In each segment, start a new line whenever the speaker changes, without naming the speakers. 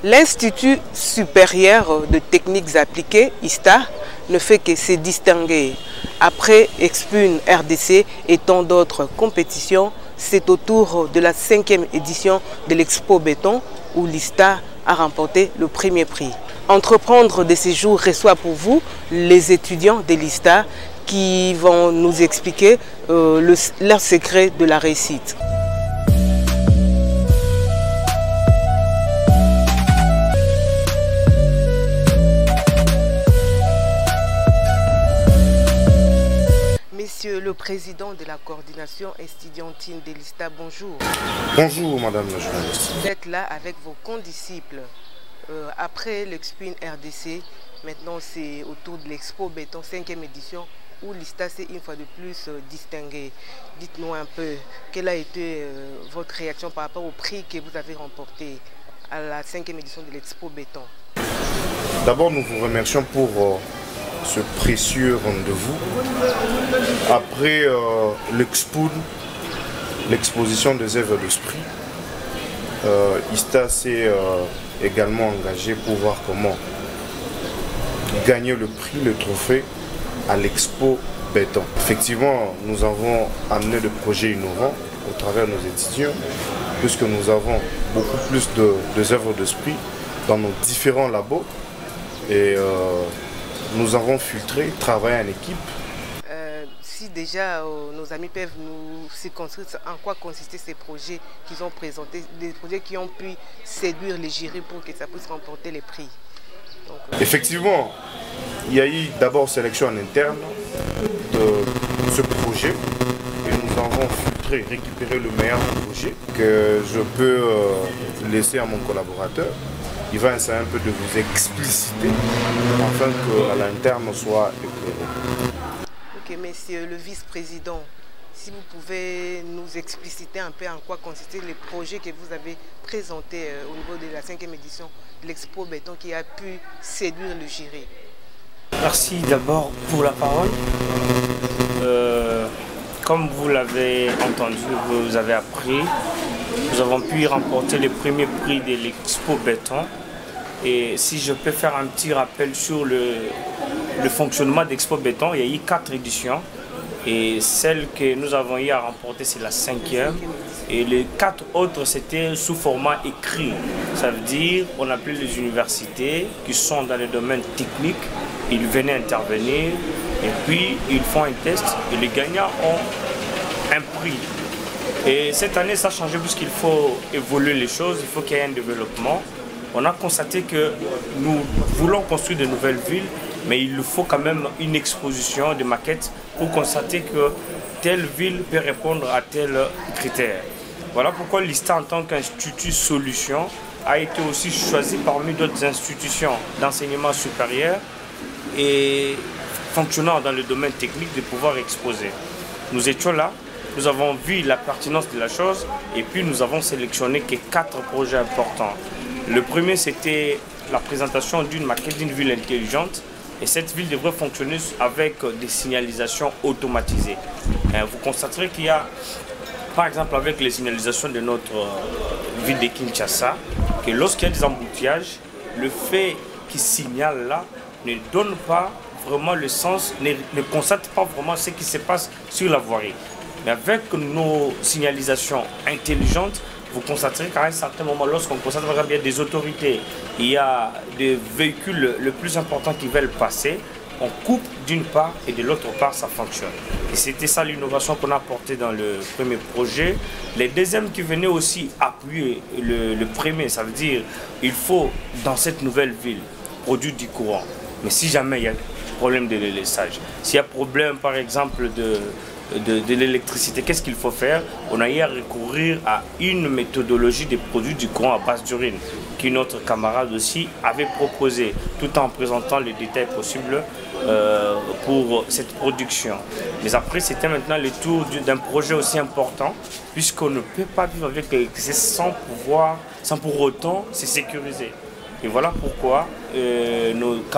L'Institut supérieur de techniques appliquées, ISTA, ne fait que se distinguer. Après Expune RDC et tant d'autres compétitions, c'est au tour de la 5e édition de l'Expo Béton où l'ISTA a remporté le premier prix. Entreprendre de ces jours reçoit pour vous les étudiants de l'ISTA qui vont nous expliquer leur secret de la réussite. Monsieur le président de la coordination estudiantine de l'ISTA, bonjour.
Bonjour madame la journaliste.
Vous êtes là avec vos condisciples. Après l'Expune RDC, maintenant c'est autour de l'Expo Béton 5e édition où l'ISTA s'est une fois de plus distingué. Dites-nous un peu, quelle a été votre réaction par rapport au prix que vous avez remporté à la 5e édition de l'Expo Béton?
D'abord, nous vous remercions pour ce précieux rendez-vous. Après l'exposition des œuvres d'esprit, ISTA s'est également engagé pour voir comment gagner le prix, le trophée à l'Expo Béton. Effectivement, nous avons amené des projets innovants au travers de nos étudiants, puisque nous avons beaucoup plus d'œuvres d'esprit dans nos différents labos et nous avons filtré, travaillé en équipe.
Si déjà nos amis peuvent nous circonscrire en quoi consistaient ces projets qu'ils ont présentés, des projets qui ont pu séduire les jurys pour que ça puisse remporter les prix. Donc,
effectivement, il y a eu d'abord sélection en interne de ce projet et nous avons filtré, récupéré le meilleur projet que je peux laisser à mon collaborateur. Il va essayer un peu de vous expliciter afin qu'à l'interne soit éclairé.
Ok, monsieur le vice-président, si vous pouvez nous expliciter un peu en quoi consistaient les projets que vous avez présentés au niveau de la 5e édition de l'Expo Béton qui a pu séduire le jury.
Merci d'abord pour la parole. Comme vous l'avez entendu, vous avez appris, nous avons pu remporter le premier prix de l'Expo Béton. Et si je peux faire un petit rappel sur le fonctionnement d'Expo Béton, il y a eu 4 éditions. Et celle que nous avons eu à remporter, c'est la 5e. Et les 4 autres, c'était sous format écrit. Ça veut dire, on appelait les universités qui sont dans le domaine technique. Ils venaient intervenir et puis ils font un test et les gagnants ont un prix. Et cette année, ça a changé puisqu'il faut évoluer les choses, il faut qu'il y ait un développement. On a constaté que nous voulons construire de nouvelles villes, mais il nous faut quand même une exposition de maquettes pour constater que telle ville peut répondre à tel critère. Voilà pourquoi l'ISTA en tant qu'institut solution a été aussi choisi parmi d'autres institutions d'enseignement supérieur et fonctionnant dans le domaine technique de pouvoir exposer. Nous étions là, nous avons vu la pertinence de la chose et puis nous avons sélectionné que 4 projets importants. Le premier, c'était la présentation d'une maquette d'une ville intelligente. Et cette ville devrait fonctionner avec des signalisations automatisées. Vous constaterez qu'il y a, par exemple avec les signalisations de notre ville de Kinshasa, que lorsqu'il y a des embouteillages, le fait qu'ils signalent là ne donne pas vraiment le sens, ne constate pas vraiment ce qui se passe sur la voirie. Mais avec nos signalisations intelligentes, vous constaterez qu'à un certain moment, lorsqu'on constate bien des autorités, il y a des véhicules le plus importants qui veulent passer, on coupe d'une part et de l'autre part, ça fonctionne. Et c'était ça l'innovation qu'on a apportée dans le premier projet. Les deuxièmes qui venaient aussi appuyer le premier, ça veut dire il faut, dans cette nouvelle ville, produire du courant. Mais si jamais il y a problème de délaissage, s'il y a problème par exemple de l'électricité, qu'est-ce qu'il faut faire? On a eu à recourir à une méthodologie de produits du courant à base d'urine que notre camarade aussi avait proposé, tout en présentant les détails possibles pour cette production. Mais après, c'était maintenant le tour d'un projet aussi important, puisqu'on ne peut pas vivre avec l'électricité sans pour autant se sécuriser. Et voilà pourquoi notre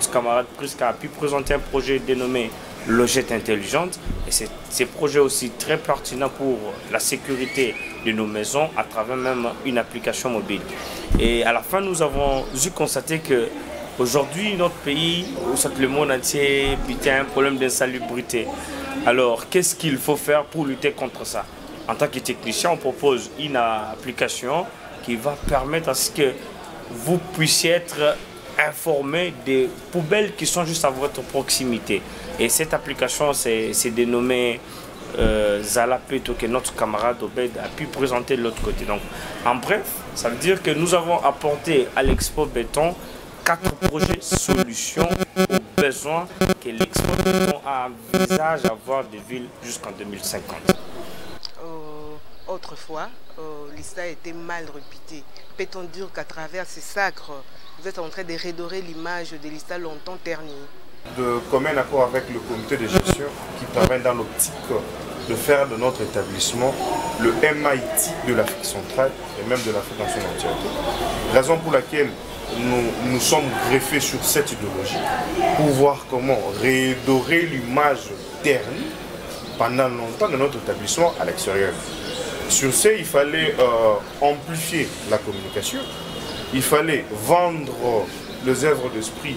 camarade Prisca a pu présenter un projet dénommé Logette intelligente. Et c'est projet aussi très pertinent pour la sécurité de nos maisons à travers même une application mobile. Et à la fin, nous avons dû constater que aujourd'hui, notre pays, le monde entier, a un problème d'insalubrité. Alors, qu'est-ce qu'il faut faire pour lutter contre ça? En tant que technicien, on propose une application qui va permettre à ce que vous puissiez être informé des poubelles qui sont juste à votre proximité. Et cette application, c'est dénommé Zalapeto, que notre camarade Obed a pu présenter de l'autre côté. Donc, en bref, ça veut dire que nous avons apporté à l'Expo Béton 4 projets solutions aux besoins que l'Expo Béton envisage d'avoir des villes jusqu'en 2050.
Autrefois, l'ISTA était mal réputée. Peut-on dire qu'à travers ces sacres, vous êtes en train de redorer l'image de l'ISTA longtemps ternie?
De commun accord avec le comité de gestion qui travaille dans l'optique de faire de notre établissement le MIT de l'Afrique centrale et même de l'Afrique dans son entièreté. Raison pour laquelle nous sommes greffés sur cette idéologie pour voir comment redorer l'image ternie pendant longtemps de notre établissement à l'extérieur. Sur ce, il fallait amplifier la communication, il fallait vendre les œuvres d'esprit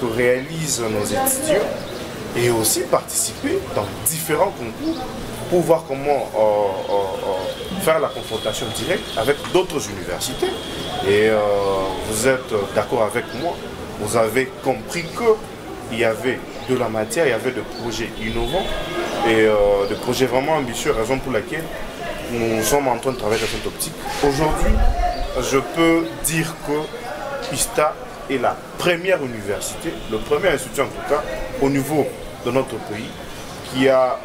que réalisent nos étudiants et aussi participer dans différents concours pour voir comment faire la confrontation directe avec d'autres universités. Et vous êtes d'accord avec moi, vous avez compris qu'il y avait de la matière, il y avait des projets innovants et des projets vraiment ambitieux, raison pour laquelle nous sommes en train de travailler dans cette optique. Aujourd'hui, je peux dire que ISTA est la première université, le premier institut en tout cas, au niveau de notre pays, qui a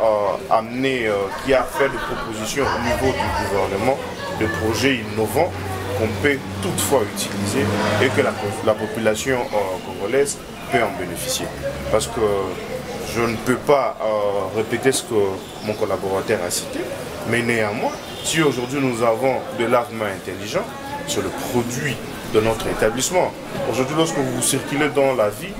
qui a fait des propositions au niveau du gouvernement, de projets innovants qu'on peut toutefois utiliser et que la population congolaise peut en bénéficier. Parce que je ne peux pas répéter ce que mon collaborateur a cité, mais néanmoins, si aujourd'hui nous avons de lavement intelligent, c'est le produit de notre établissement. Aujourd'hui, lorsque vous circulez dans la vie,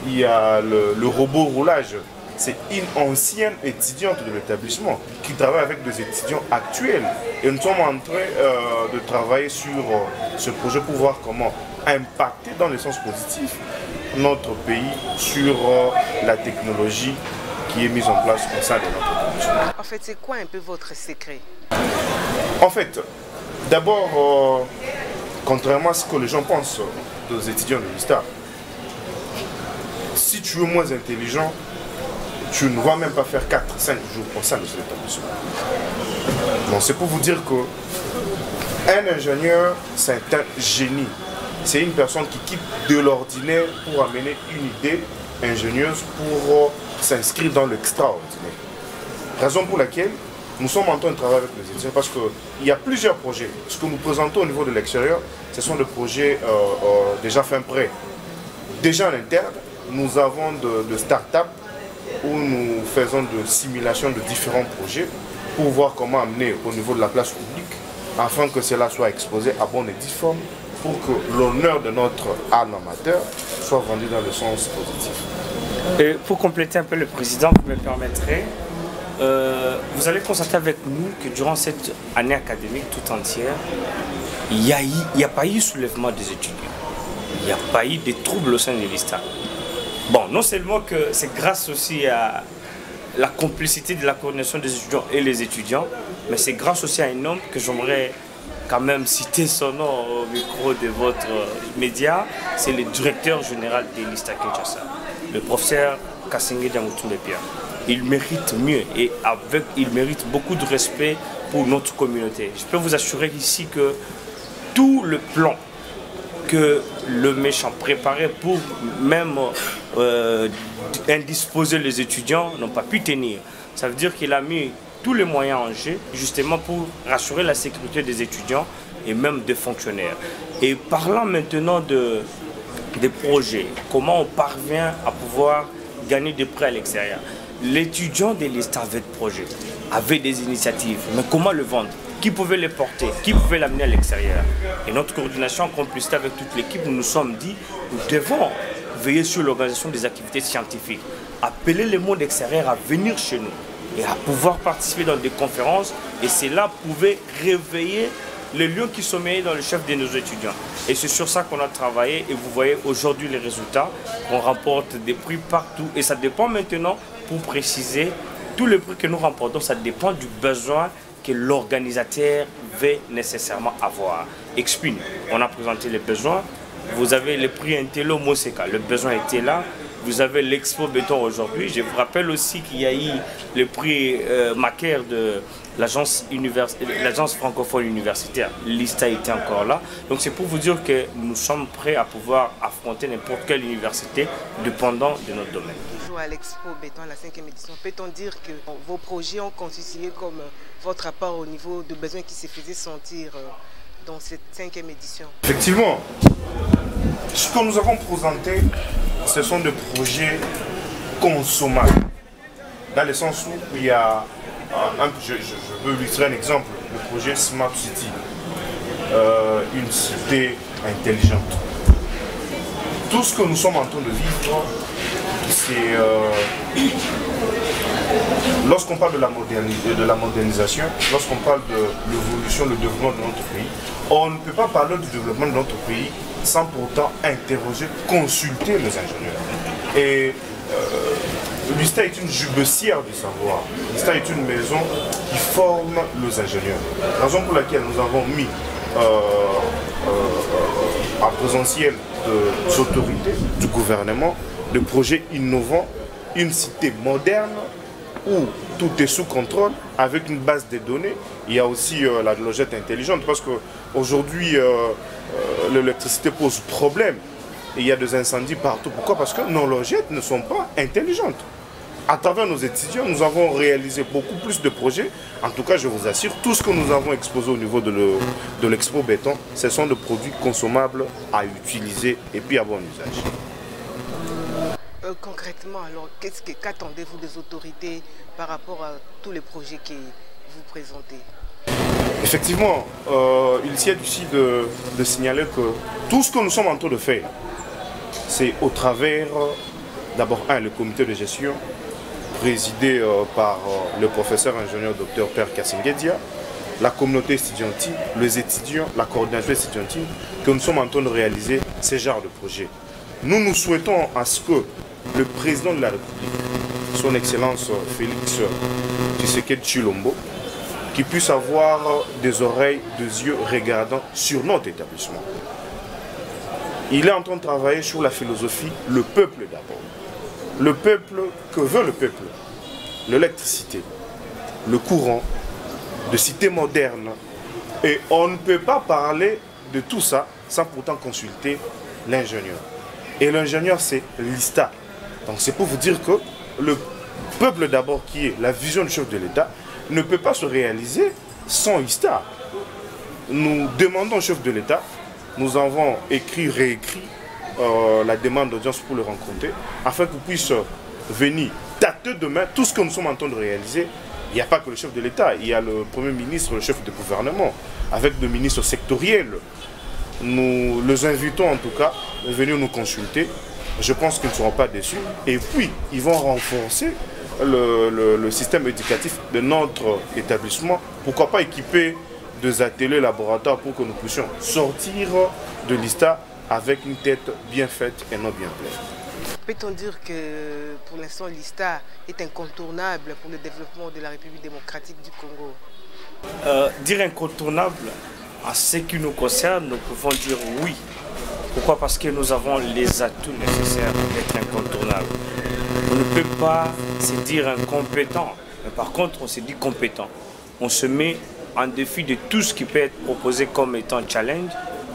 il y a le robot roulage. C'est une ancienne étudiante de l'établissement qui travaille avec des étudiants actuels. Et nous sommes en train de travailler sur ce projet pour voir comment impacter dans le sens positif notre pays sur la technologie qui est mise en place au sein de notre établissement.
En fait, c'est quoi un peu votre secret?
En fait, d'abord, contrairement à ce que les gens pensent des étudiants de l'ISTA, si tu es moins intelligent, tu ne vas même pas faire 4-5 jours au sein de cet établissement. Donc c'est pour vous dire qu'un ingénieur, c'est un génie. C'est une personne qui quitte de l'ordinaire pour amener une idée ingénieuse pour s'inscrire dans l'extraordinaire. Raison pour laquelle nous sommes en train de travailler avec les étudiants parce qu'il y a plusieurs projets. Ce que nous présentons au niveau de l'extérieur, ce sont des projets déjà fin prêt. Déjà en interne, nous avons de start-up où nous faisons de simulations de différents projets pour voir comment amener au niveau de la place publique afin que cela soit exposé à bonne et due forme pour que l'honneur de notre art amateur soit vendu dans le sens positif.
Et pour compléter un peu le président, vous me permettrez, vous allez constater avec nous que durant cette année académique tout entière, il n'y a pas eu soulèvement des étudiants. Il n'y a pas eu de troubles au sein de l'ISTA. Bon, non seulement que c'est grâce aussi à la complicité de la coordination des étudiants et les étudiants, mais c'est grâce aussi à un homme que j'aimerais quand même citer son nom au micro de votre média, c'est le directeur général de l'ISTA Kinshasa, le professeur Kasenge Diamutumbepia. Il mérite mieux et il mérite beaucoup de respect pour notre communauté. Je peux vous assurer ici que tout le plan que le méchant préparait pour même indisposer les étudiants n'ont pas pu tenir. Ça veut dire qu'il a mis tous les moyens en jeu justement pour rassurer la sécurité des étudiants et même des fonctionnaires. Et parlant maintenant des projets, comment on parvient à pouvoir gagner des prêts à l'extérieur. L'étudiant de l'ISTA avait des projets, avait des initiatives, mais comment le vendre? Qui pouvait les porter? Qui pouvait l'amener à l'extérieur? Et notre coordination, en complicité avec toute l'équipe, nous nous sommes dit, nous devons veiller sur l'organisation des activités scientifiques, appeler le monde extérieur à venir chez nous. et à pouvoir participer dans des conférences. Et cela pouvait réveiller les lions qui sommeillent dans le chef de nos étudiants. Et c'est sur ça qu'on a travaillé et vous voyez aujourd'hui les résultats. On remporte des prix partout et ça dépend maintenant, pour préciser, tous les prix que nous remportons, ça dépend du besoin que l'organisateur veut nécessairement avoir. Expune, on a présenté les besoins. Vous avez le prix Intello Moseka, le besoin était là. Vous avez l'Expo Béton aujourd'hui. Je vous rappelle aussi qu'il y a eu le prix Macaire de l'agence francophone universitaire. L'ISTA était encore là. Donc c'est pour vous dire que nous sommes prêts à pouvoir affronter n'importe quelle université dépendant de notre domaine.
Toujours à l'Expo Béton, la 5e édition, peut-on dire que vos projets ont constitué comme votre apport au niveau de besoins qui se faisaient sentir dans cette 5e édition?
Effectivement, ce que nous avons présenté, ce sont des projets consommables. Dans le sens où il y a, je veux illustrer un exemple, le projet Smart City, une cité intelligente. Tout ce que nous sommes en train de vivre, c'est lorsqu'on parle de la modernisation, lorsqu'on parle de l'évolution, le développement de notre pays, on ne peut pas parler du développement de notre pays sans pourtant interroger, consulter les ingénieurs. Et l'ISTA est une jubbessière du savoir. L'ISTA est une maison qui forme les ingénieurs. Raison pour laquelle nous avons mis en présentiel des autorités du gouvernement des projets innovants, une cité moderne où tout est sous contrôle avec une base de données. Il y a aussi la logette intelligente parce qu'aujourd'hui l'électricité pose problème. Et il y a des incendies partout. Pourquoi? Parce que nos logettes ne sont pas intelligentes. À travers nos étudiants, nous avons réalisé beaucoup plus de projets. En tout cas, je vous assure, tout ce que nous avons exposé au niveau de l'Expo Béton, ce sont des produits consommables à utiliser et puis à bon usage.
Concrètement, alors, qu'attendez-vous des autorités par rapport à tous les projets que vous présentez?
Effectivement, il s'agit ici de signaler que tout ce que nous sommes en train de faire, c'est au travers, d'abord, le comité de gestion, présidé par le professeur ingénieur Dr Père Kassingedia, la communauté estudiantine, les étudiants, la coordination estudiantine, que nous sommes en train de réaliser ce genre de projet. Nous souhaitons à ce que le président de la République, son Excellence Félix Tshisekedi Tshilombo, qui puisse avoir des oreilles, des yeux regardant sur notre établissement. Il est en train de travailler sur la philosophie, le peuple d'abord. Le peuple, que veut le peuple? L'électricité, le courant, de cité moderne. Et on ne peut pas parler de tout ça sans pourtant consulter l'ingénieur. Et l'ingénieur, c'est l'ISTA. Donc c'est pour vous dire que le peuple d'abord, qui est la vision du chef de l'État, ne peut pas se réaliser sans ISTA. Nous demandons au chef de l'État, nous avons écrit, réécrit la demande d'audience pour le rencontrer, afin qu'il puisse venir tâter de main tout ce que nous sommes en train de réaliser. Il n'y a pas que le chef de l'État, il y a le Premier ministre, le chef de gouvernement, avec le ministre sectoriel. Nous les invitons en tout cas à venir nous consulter. Je pense qu'ils ne seront pas déçus. Et puis, ils vont renforcer le système éducatif de notre établissement. Pourquoi pas équiper des ateliers laboratoires pour que nous puissions sortir de l'ISTA avec une tête bien faite et non bien pleine.
Peut-on dire que pour l'instant l'ISTA est incontournable pour le développement de la République démocratique du Congo?
Dire incontournable, en ce qui nous concerne, nous pouvons dire oui. Pourquoi? Parce que nous avons les atouts nécessaires pour être incontournables. On ne peut pas se dire incompétent, mais par contre on se dit compétent. On se met en défi de tout ce qui peut être proposé comme étant challenge.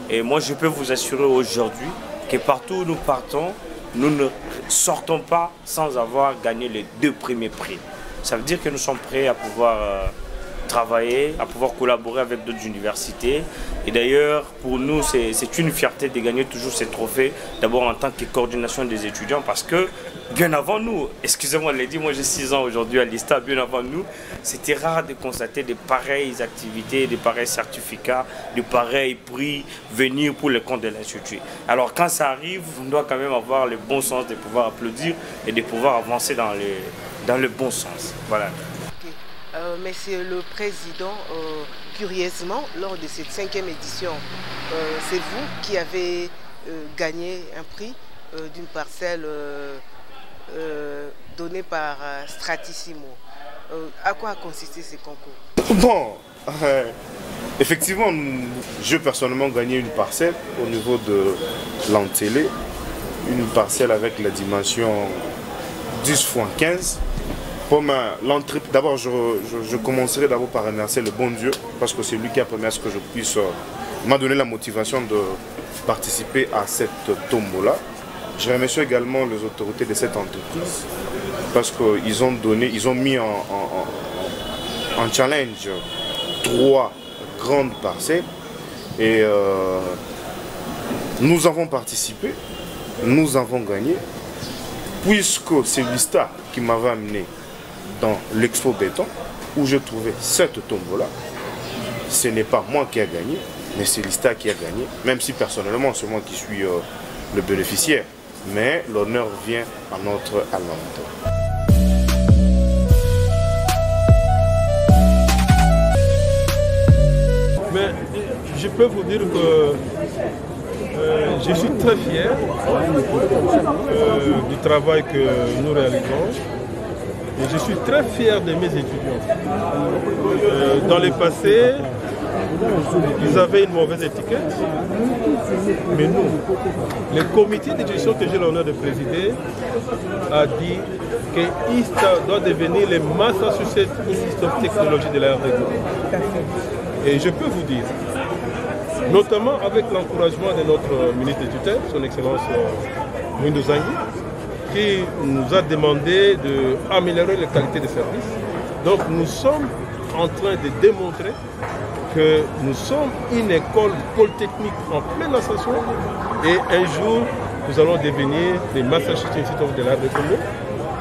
Et moi je peux vous assurer aujourd'hui que partout où nous partons, nous ne sortons pas sans avoir gagné les 2 premiers prix. Ça veut dire que nous sommes prêts à pouvoir travailler, à pouvoir collaborer avec d'autres universités. Et d'ailleurs, pour nous, c'est une fierté de gagner toujours ces trophées, d'abord en tant que coordination des étudiants, parce que bien avant nous, excusez-moi de le dire, moi j'ai 6 ans aujourd'hui à l'ISTA, bien avant nous, c'était rare de constater de pareilles activités, de pareils certificats, de pareils prix venir pour le compte de l'Institut. Alors quand ça arrive, on doit quand même avoir le bon sens de pouvoir applaudir et de pouvoir avancer dans le bon sens. Voilà.
Monsieur le Président, curieusement, lors de cette 5e édition, c'est vous qui avez gagné un prix d'une parcelle donnée par Stratissimo. À quoi a consisté ce concours?
Bon, effectivement, j'ai personnellement gagné une parcelle au niveau de l'Antélé, une parcelle avec la dimension 10 x 15. D'abord, je commencerai d'abord par remercier le bon Dieu, parce que c'est lui qui a permis à ce que je puisse, m'a donné la motivation de participer à cette tombola. Je remercie également les autorités de cette entreprise, parce qu'ils ont mis en challenge 3 grandes parcelles et nous avons participé, nous avons gagné, puisque c'est l'ISTA qui m'avait amené dans l'Expo Béton où je trouvais cette tombola. Ce n'est pas moi qui a gagné, mais c'est l'ISTA qui a gagné, même si personnellement c'est moi qui suis le bénéficiaire, mais l'honneur vient à notre Allemand.
Mais je peux vous dire que je suis très fier du travail que nous réalisons et je suis très fier de mes étudiants. Dans le passé, ils avaient une mauvaise étiquette, mais nous, le comité de gestion que j'ai l'honneur de présider a dit que ISTA doit devenir le Massachusetts Institute of Technology de la RDC. Et je peux vous dire, notamment avec l'encouragement de notre ministre de tutelle, son Excellence Mwindo Zangui, qui nous a demandé d'améliorer la qualité des services. Donc nous sommes en train de démontrer que nous sommes une école polytechnique en pleine ascension et un jour nous allons devenir des Massachusetts Institute de l'Art de Congo,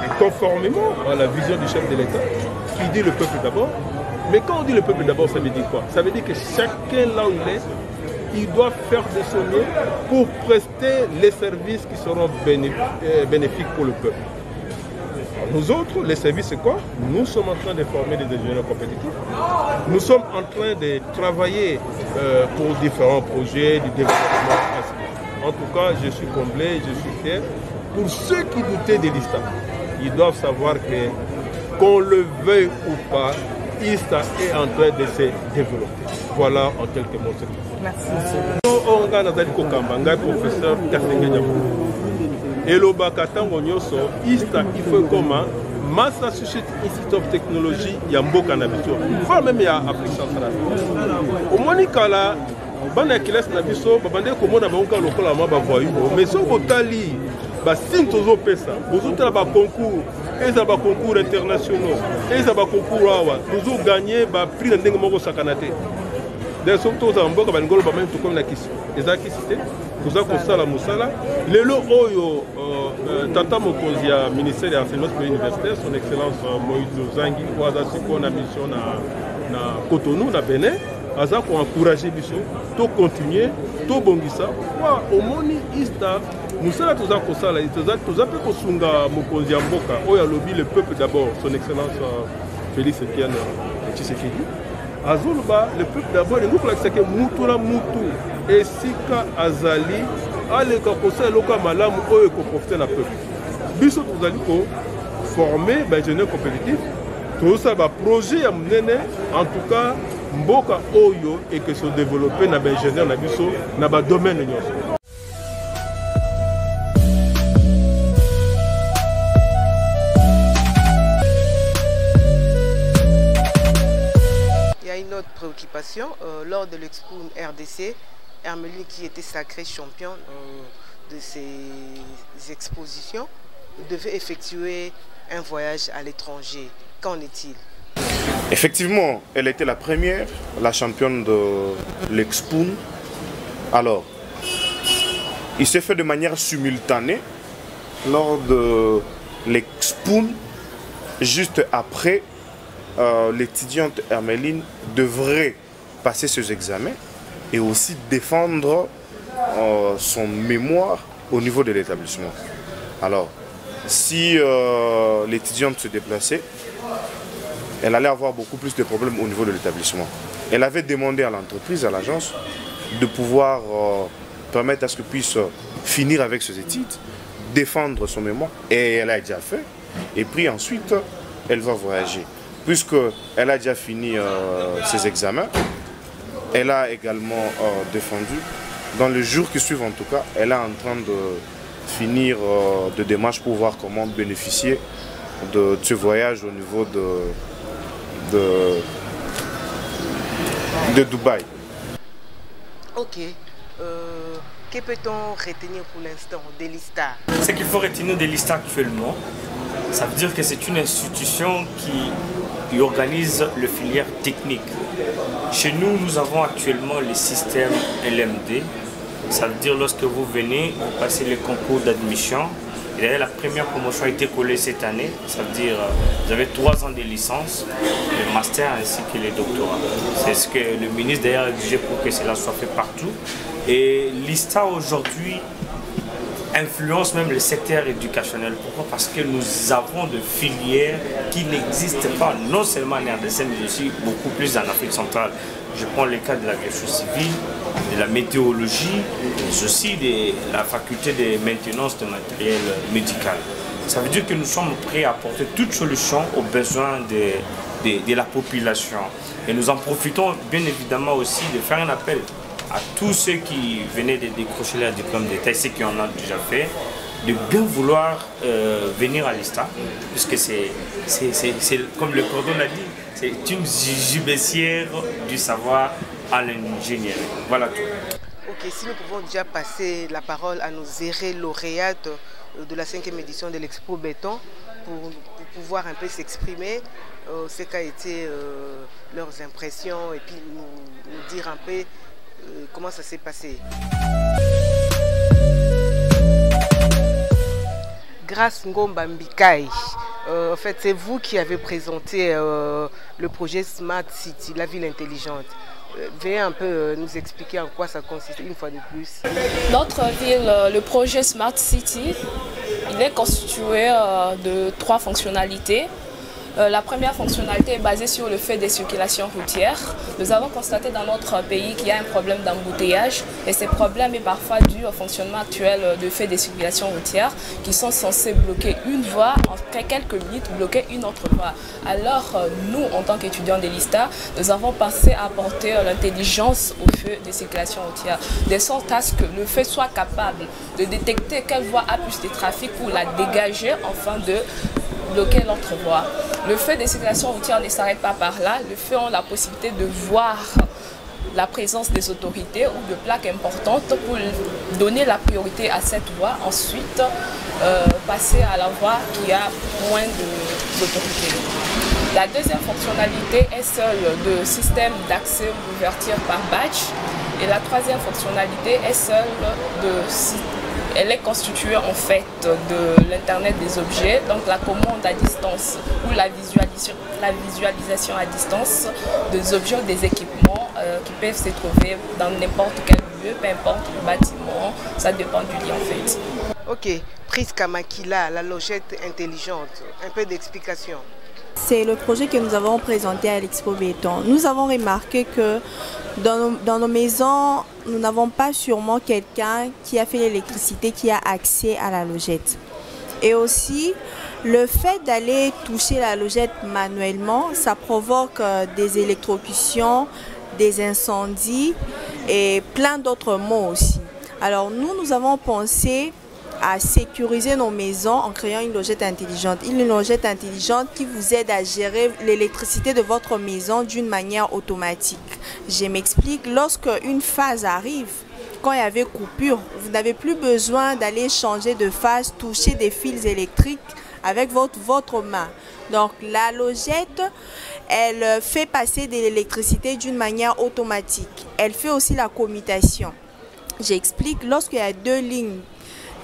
et conformément à la vision du chef de l'État qui dit le peuple d'abord. Mais quand on dit le peuple d'abord, ça veut dire quoi? Ça veut dire que chacun là où il est, il doit faire de son mieux pour prester les services qui seront bénéfiques pour le peuple. Nous autres, les services, c'est quoi? Nous sommes en train de former des ingénieurs compétitifs. Nous sommes en train de travailler pour différents projets du développement. En tout cas, je suis comblé, je suis fier. Pour ceux qui doutaient de l'ISTA, ils doivent savoir que, qu'on le veuille ou pas, ISTA est en train de se développer. Voilà en quelques mots.
Merci.
On a un professeur et le Bakatango Nyoso, ISTA, il faut comment Massachusetts Institute of Technology, Yamboka Nabiso. Enfin, même il y a Afrique centrale. Au Monikala, Bana Kilas Nabiso, Babande Komona Banka Lokola Maba Voyou, mais si vous tali, Sintozo Pesa, vous avez un concours. Et ça va concours internationaux, et ça va concours awa. Nous avons gagné le prix de Ndengo Sakanate. Des surtout en Boka Bangolo, même tout comme la question. Et ça qui cité, nous avons fait la Moussala. Le lot Oyo, Tata Mokozi, ministère de l'enseignement universitaire, son excellence Moïse Zangui, qui a une mission na Cotonou, na Bénin, a encouragé Bissot, tout continuer, tout bongisa. Au Moni Ista, Moussala Toza Kosala, Toza Pekosunga Mokonzi Mboka, Oya Lobby, le peuple d'abord, son excellence Félix Etienne Tshisekedi. Azulba, le peuple d'abord, et nous plaçons que Moutoura Moutou, et Sika Azali, Aleka Kosa Loka Malam, Oyo Kopofte na peuple. Bissot Tozali ko former des ingénieurs compétitifs, tout ça va projet à mener, en tout cas, Mboka Oyo et que se développer dans les ingénieurs dans le domaine.
Il y a une autre préoccupation. Lors de l'Expo RDC, Hermeline, qui était sacré champion de ces expositions, devait effectuer un voyage à l'étranger. Qu'en est-il?
Effectivement, elle était la première, la championne de l'Expo. Alors, il s'est fait de manière simultanée lors de l'Expo. Juste après, l'étudiante Hermeline devrait passer ses examens et aussi défendre son mémoire au niveau de l'établissement. Alors, si l'étudiante se déplaçait, elle allait avoir beaucoup plus de problèmes au niveau de l'établissement. Elle avait demandé à l'entreprise, à l'agence, de pouvoir permettre à ce qu'elle puisse finir avec ses études, défendre son mémoire, et elle a déjà fait. Et puis ensuite, elle va voyager. Puisqu'elle a déjà fini ses examens, elle a également défendu. Dans les jours qui suivent, en tout cas, elle est en train de finir de démarches pour voir comment bénéficier de ce voyage au niveau de Dubaï.
Ok. Que peut-on retenir pour l'instant de l'ISTA?
Ce qu'il faut retenir de l'ISTA actuellement, ça veut dire que c'est une institution qui organise le filière technique. Chez nous, nous avons actuellement le système LMD. Ça veut dire lorsque vous venez, vous passez les concours d'admission. Et d'ailleurs, la première promotion a été collée cette année. Ça veut dire vous avez 3 ans de licence, le master ainsi que les doctorats. C'est ce que le ministre d'ailleurs a exigé pour que cela soit fait partout. Et l'ISTA aujourd'hui influence même le secteur éducationnel. Pourquoi? Parce que nous avons de filières qui n'existent pas, non seulement en RDC, mais aussi beaucoup plus en Afrique centrale. Je prends le cas de l'aviation civile, de la météorologie, mais aussi de la faculté de maintenance de matériel médical. Ça veut dire que nous sommes prêts à apporter toute solution aux besoins de la population. Et nous en profitons bien évidemment aussi de faire un appel à tous ceux qui venaient de décrocher leur diplôme d'État et ceux qui en ont déjà fait, de bien vouloir venir à l'ISTA, puisque c'est comme le cordon l'a dit, c'est une gibecière du savoir à l'ingénierie. Voilà tout.
Ok, si nous pouvons déjà passer la parole à nos zérés lauréates de la 5e édition de l'Expo Béton pour pouvoir un peu s'exprimer, ce qu'a été leurs impressions et puis nous dire un peu comment ça s'est passé. Grâce Ngomba Mbikai, en fait c'est vous qui avez présenté le projet Smart City, la ville intelligente. Veuillez un peu nous expliquer en quoi ça consiste une fois de plus.
Notre ville, le projet Smart City, il est constitué de 3 fonctionnalités. La première fonctionnalité est basée sur le fait des circulations routières. Nous avons constaté dans notre pays qu'il y a un problème d'embouteillage et ce problème est parfois dû au fonctionnement actuel de fait des circulations routières qui sont censés bloquer une voie, après quelques minutes bloquer une autre voie. Alors nous, en tant qu'étudiants de l'ISTA, nous avons pensé à apporter l'intelligence au feu des circulations routières, de sorte à ce que le feu soit capable de détecter quelle voie a plus de trafic pour la dégager afin de bloquer l'autre voie. Le feu des circulations routières ne s'arrête pas par là. Le feu a la possibilité de voir la présence des autorités ou de plaques importantes pour donner la priorité à cette voie. Ensuite, passer à la voie qui a moins d'autorités. La deuxième fonctionnalité est celle de système d'accès ou d'ouverture par batch. Et la troisième fonctionnalité est celle elle est constituée en fait de l'Internet des objets, donc la commande à distance ou la visualisation à distance des objets ou des équipements qui peuvent se trouver dans n'importe quel lieu, peu importe le bâtiment, ça dépend du lieu en fait.
Ok, Priska Makila, la logette intelligente, un peu d'explication.
C'est le projet que nous avons présenté à l'Expo Béton. Nous avons remarqué que dans nos maisons, nous n'avons pas sûrement quelqu'un qui a fait l'électricité, qui a accès à la logette. Et aussi, le fait d'aller toucher la logette manuellement, ça provoque des électrocutions, des incendies et plein d'autres maux aussi. Alors nous avons pensé à sécuriser nos maisons en créant une logette intelligente. Une logette intelligente qui vous aide à gérer l'électricité de votre maison d'une manière automatique. Je m'explique, lorsque une phase arrive, quand il y avait coupure, vous n'avez plus besoin d'aller changer de phase, toucher des fils électriques avec votre main. Donc la logette, elle fait passer de l'électricité d'une manière automatique. Elle fait aussi la commutation. J'explique, lorsqu'il y a 2 lignes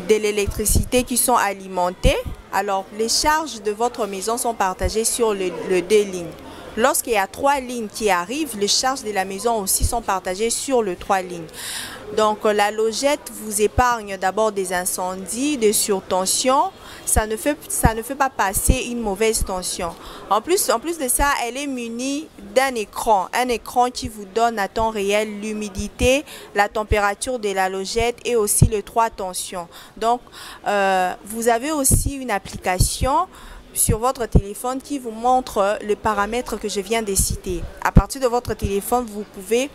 de l'électricité qui sont alimentées, alors les charges de votre maison sont partagées sur les 2 lignes. Lorsqu'il y a 3 lignes qui arrivent, les charges de la maison aussi sont partagées sur les 3 lignes. Donc la logette vous épargne d'abord des incendies, des surtensions. Ça ne fait pas passer une mauvaise tension. En plus de ça, elle est munie d'un écran. Un écran qui vous donne à temps réel l'humidité, la température de la logette et aussi les 3 tensions. Donc vous avez aussi une application sur votre téléphone qui vous montre les paramètres que je viens de citer. À partir de votre téléphone, vous pouvez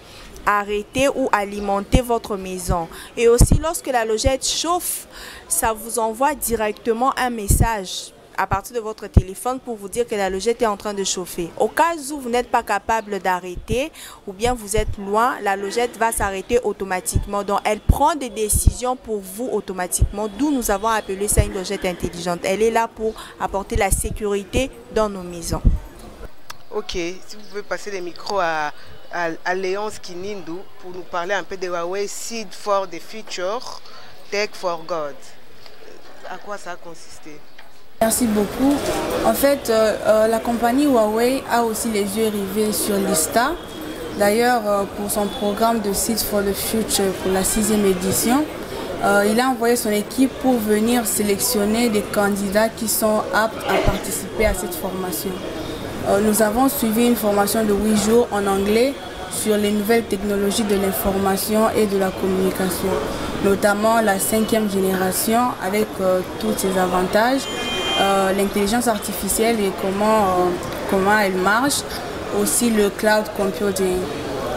arrêter ou alimenter votre maison. Et aussi, lorsque la logette chauffe, ça vous envoie directement un message à partir de votre téléphone pour vous dire que la logette est en train de chauffer. Au cas où vous n'êtes pas capable d'arrêter ou bien vous êtes loin, la logette va s'arrêter automatiquement. Donc, elle prend des décisions pour vous automatiquement, d'où nous avons appelé ça une logette intelligente. Elle est là pour apporter la sécurité dans nos maisons.
Ok, si vous pouvez passer les micros à Léonce Kinindu pour nous parler un peu de Huawei Seed for the Future, Tech for God. À quoi ça a consisté?
Merci beaucoup. En fait, la compagnie Huawei a aussi les yeux rivés sur l'ISTA. D'ailleurs, pour son programme de Seed for the Future pour la 6e édition, il a envoyé son équipe pour venir sélectionner des candidats qui sont aptes à participer à cette formation. Nous avons suivi une formation de 8 jours en anglais sur les nouvelles technologies de l'information et de la communication, notamment la 5e génération avec tous ses avantages, l'intelligence artificielle et comment elle marche, aussi le cloud computing.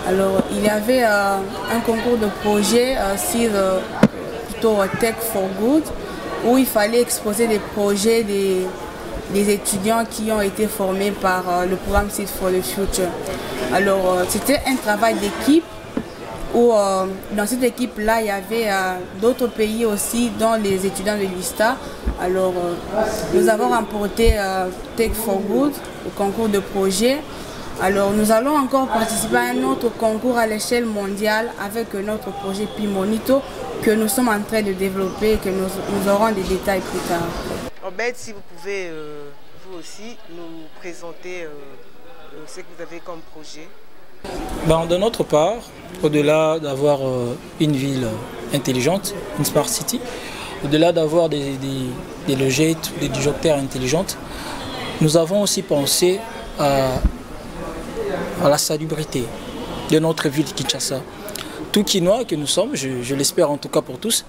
Alors il y avait un concours de projet sur plutôt Tech for Good où il fallait exposer des projets des étudiants qui ont été formés par le programme Seed for the Future. Alors c'était un travail d'équipe où dans cette équipe-là, il y avait d'autres pays aussi, dont les étudiants de l'ISTA. Alors nous avons remporté Tech for Good, le concours de projet. Alors nous allons encore participer à un autre concours à l'échelle mondiale avec notre projet Pimonito que nous sommes en train de développer et que nous aurons des détails plus tard.
Obed, si vous pouvez vous aussi nous présenter ce que vous avez comme projet.
De notre part, au-delà d'avoir une ville intelligente, une smart city, au-delà d'avoir des logettes, des disjoncteurs intelligentes, nous avons aussi pensé à la salubrité de notre ville de Kinshasa. Tout Quinois que nous sommes, je l'espère en tout cas pour tous,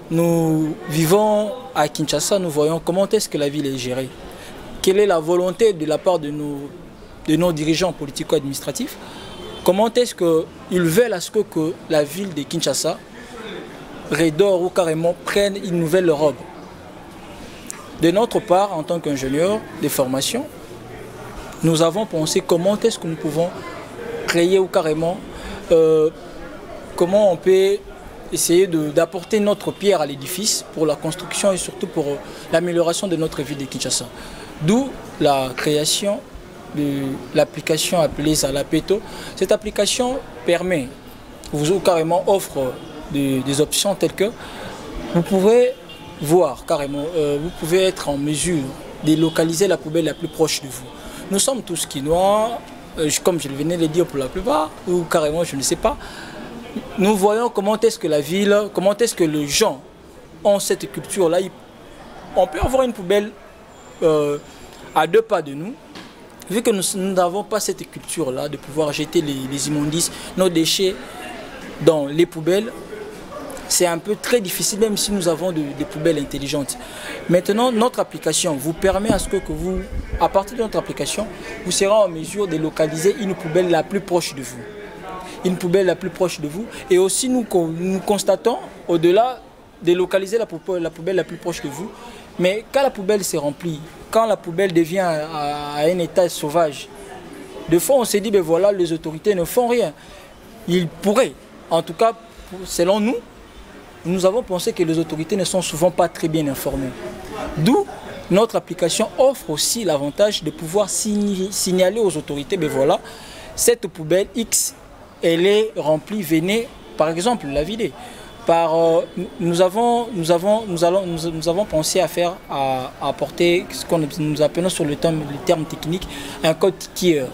nous vivons à Kinshasa, nous voyons comment est-ce que la ville est gérée. Quelle est la volonté de la part de nos dirigeants politico-administratifs. Comment est-ce qu'ils veulent à ce que la ville de Kinshasa redore ou carrément prenne une nouvelle robe. De notre part, en tant qu'ingénieur de formation, nous avons pensé comment est-ce que nous pouvons créer ou carrément comment on peut essayer d'apporter notre pierre à l'édifice pour la construction et surtout pour l'amélioration de notre ville de Kinshasa. D'où la création de l'application appelée Zalapeto. Cette application permet, ou carrément offre des options telles que vous pouvez voir carrément, vous pouvez être en mesure de localiser la poubelle la plus proche de vous. Nous sommes tous Quinois, comme je venais de le dire pour la plupart, ou carrément je ne sais pas. Nous voyons comment est-ce que la ville, comment est-ce que les gens ont cette culture-là. On peut avoir une poubelle à 2 pas de nous. Vu que nous n'avons pas cette culture-là de pouvoir jeter les immondices, nos déchets dans les poubelles, c'est un peu très difficile même si nous avons des poubelles intelligentes. Maintenant, notre application vous permet à ce que vous, à partir de notre application, vous serez en mesure de localiser une poubelle la plus proche de vous. Une poubelle la plus proche de vous. Et aussi, nous constatons, au-delà de localiser la poubelle la plus proche de vous, mais quand la poubelle s'est remplie, quand la poubelle devient à un état sauvage, de fois on s'est dit, ben voilà, les autorités ne font rien. Ils pourraient, en tout cas, selon nous, nous avons pensé que les autorités ne sont souvent pas très bien informées. D'où notre application offre aussi l'avantage de pouvoir signaler aux autorités, ben voilà, cette poubelle X, elle est remplie, venez par exemple la vider. Nous avons pensé à apporter ce que nous appelons sur le terme technique un code tiers.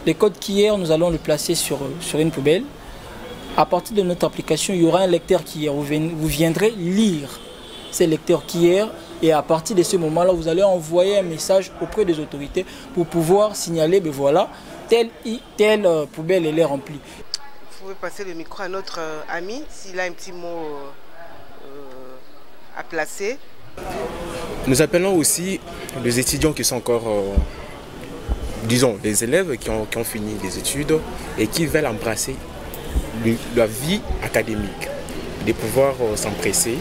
Le code QR, nous allons le placer sur une poubelle. À partir de notre application, il y aura un lecteur QR. Vous viendrez lire ces lecteurs QR et à partir de ce moment-là, vous allez envoyer un message auprès des autorités pour pouvoir signaler, ben voilà, telle poubelle elle est remplie.
Vous pouvez passer le micro à notre ami s'il a un petit mot à placer.
Nous appelons aussi les étudiants qui sont encore, disons, les élèves qui ont fini les études et qui veulent embrasser la vie académique, de pouvoir s'empresser,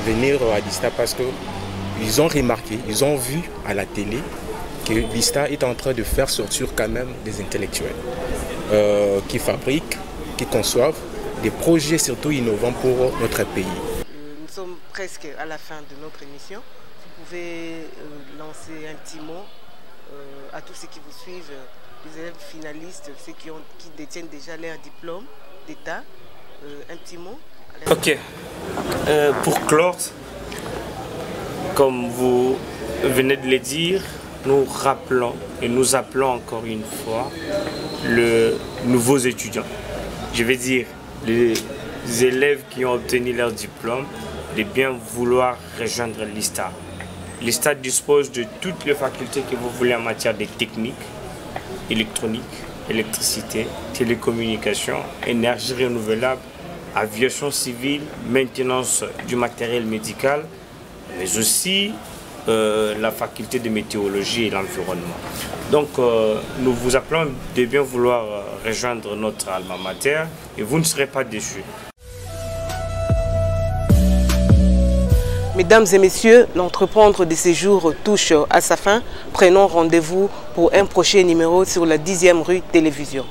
venir à l'ISTA parce qu'ils ont remarqué, ils ont vu à la télé que l'ISTA est en train de faire sortir quand même des intellectuels qui fabriquent, qui conçoivent des projets surtout innovants pour notre pays.
Nous sommes presque à la fin de notre émission. Vous pouvez lancer un petit mot à tous ceux qui vous suivent, les élèves finalistes, ceux qui détiennent déjà leur diplôme d'État. Un petit mot.
Ok. Pour clore, comme vous venez de le dire, nous rappelons et nous appelons encore une fois les nouveaux étudiants. Je vais dire les élèves qui ont obtenu leur diplôme de bien vouloir rejoindre l'ISTA. L'ISTA dispose de toutes les facultés que vous voulez en matière de technique, électronique, électricité, télécommunications, énergie renouvelable, aviation civile, maintenance du matériel médical, mais aussi la faculté de météorologie et l'environnement. Donc nous vous appelons de bien vouloir rejoindre notre alma mater et vous ne serez pas déçus.
Mesdames et messieurs, l'entreprendre de ces jours touche à sa fin. Prenons rendez-vous pour un prochain numéro sur la 10e rue Télévision.